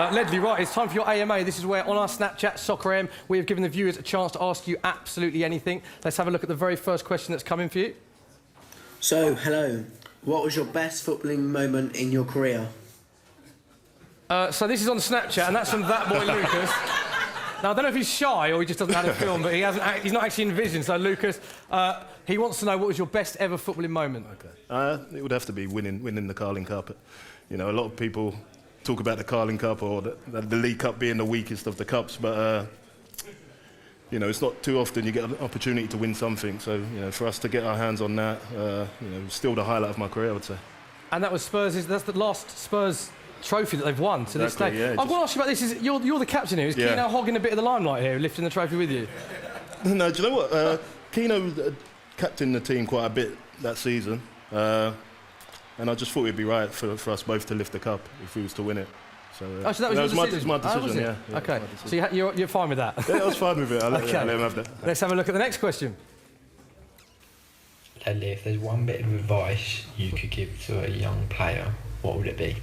Ledley, right, it's time for your AMA. This is where, on our Snapchat, Soccer AM, we have given the viewers a chance to ask you absolutely anything. Let's have a look at the very first question that's come in for you. So, hello. What was your best footballing moment in your career? So this is on Snapchat, and that's from that boy Lucas. Now, I don't know if he's shy or he just doesn't know how to film, but he's not actually envisioned. So, Lucas, he wants to know what was your best ever footballing moment. Okay. It would have to be winning the Carling Cup. You know, a lot of people talk about the Carling Cup or the League Cup being the weakest of the cups, but you know, it's not too often you get an opportunity to win something. So, you know, for us to get our hands on that, you know, still the highlight of my career, I would say. And that was Spurs. That's the last Spurs trophy that they've won to this day. Yeah, I want to ask you about this. You're the captain here. Is Keno hogging a bit of the limelight here, lifting the trophy with you? No, do you know what? Keno captained the team quite a bit that season, and I just thought it'd be right for us both to lift the cup if we was to win it. So, so that was my decision. Yeah. Okay. So you're fine with that? Yeah, I was fine with it. I'll let him have that. Let's have a look at the next question. Ledley, if there's one bit of advice you could give to a young player, what would it be?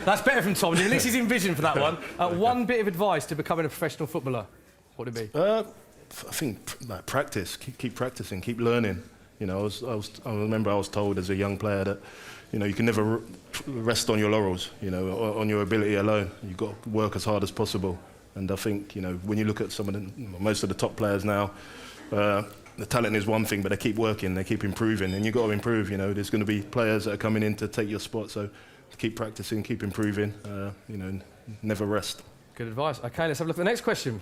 That's better from Tom. At least he's in vision for that one. One bit of advice to becoming a professional footballer, what would it be? I think like practice. Keep practicing. Keep learning. You know, I remember I was told as a young player that, you know, you can never rest on your laurels. You know, on your ability alone. You've got to work as hard as possible. And I think, you know, when you look at most of the top players now, the talent is one thing, but they keep working, they keep improving, and you've got to improve. You know, there's going to be players that are coming in to take your spot. So keep practicing, keep improving. You know, never rest. Good advice. Okay, let's have a look at the next question.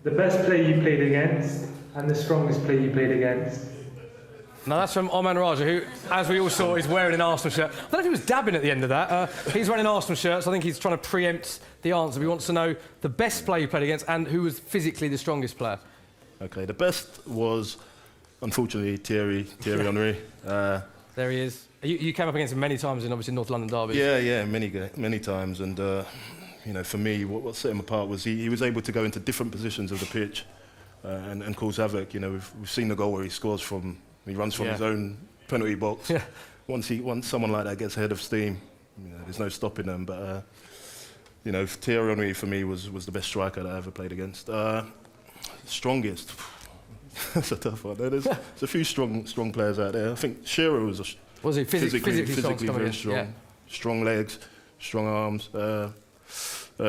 The best player you played against and the strongest player you played against. Now that's from Oman Raja, who, as we all saw, is wearing an Arsenal shirt. I don't know if he was dabbing at the end of that. He's wearing an Arsenal shirt, so I think he's trying to preempt the answer. He wants to know the best player you played against and who was physically the strongest player. Okay, the best was, unfortunately, Thierry Henry. There he is. You came up against him many times in, obviously, North London derbies. Yeah, many times. And, you know, for me, what set him apart was he was able to go into different positions of the pitch and cause havoc. You know, we've seen the goal where he scores from, he runs from his own penalty box. Yeah. Once someone like that gets ahead of steam, you know, there's no stopping them. But, you know, Thierry Henry, for me, was the best striker that I ever played against. Strongest. That's a tough one. There's a few strong players out there. I think Shearer was he physically very strong. Yeah. Strong legs, strong arms.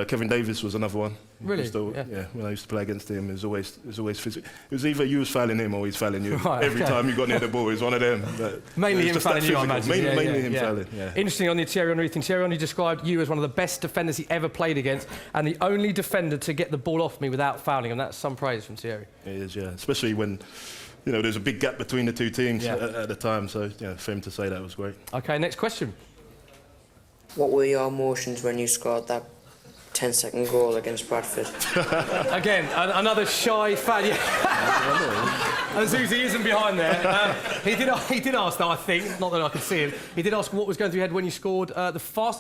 Kevin Davis was another one. Really? Yeah. When I used to play against him, it was always physical. It was either you was fouling him or he's fouling you. Right, Every time you got near the ball, it was one of them. Mainly him fouling you, I imagine. Mainly him fouling. Yeah. Interesting on the Thierry Henry thing. Thierry Henry described you as one of the best defenders he ever played against, and the only defender to get the ball off me without fouling him. That's some praise from Thierry. It is, yeah. Especially when, you know, there's a big gap between the two teams at the time. So, yeah, for him to say that was great. Okay, next question. What were your emotions when you scored that 10-second goal against Bradford? Again, another shy fan. Yeah. And Susie isn't behind there. He did ask, though, I think, not that I could see him, he did ask what was going through your head when you scored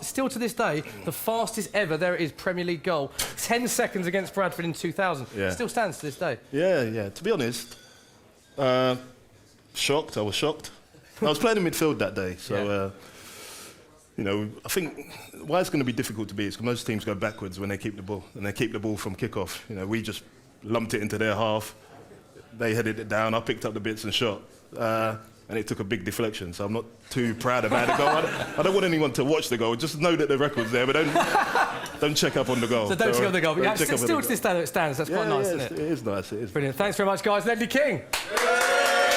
still to this day, the fastest ever, there it is, Premier League goal. 10 seconds against Bradford in 2000. Yeah. Still stands to this day. Yeah. To be honest, shocked. I was shocked. I was playing in midfield that day, so... you know, I think why it's going to be difficult to beat is because most teams go backwards when they keep the ball, and they keep the ball from kick-off. You know, we just lumped it into their half. They headed it down. I picked up the bits and shot, and it took a big deflection. So I'm not too proud about the goal. I don't want anyone to watch the goal. Just know that the record's there, but don't check up on the goal. So don't check up the goal. But still to this day, it stands. That's quite nice, isn't it? It is nice. It is brilliant. Thanks very much, guys. Ledley King.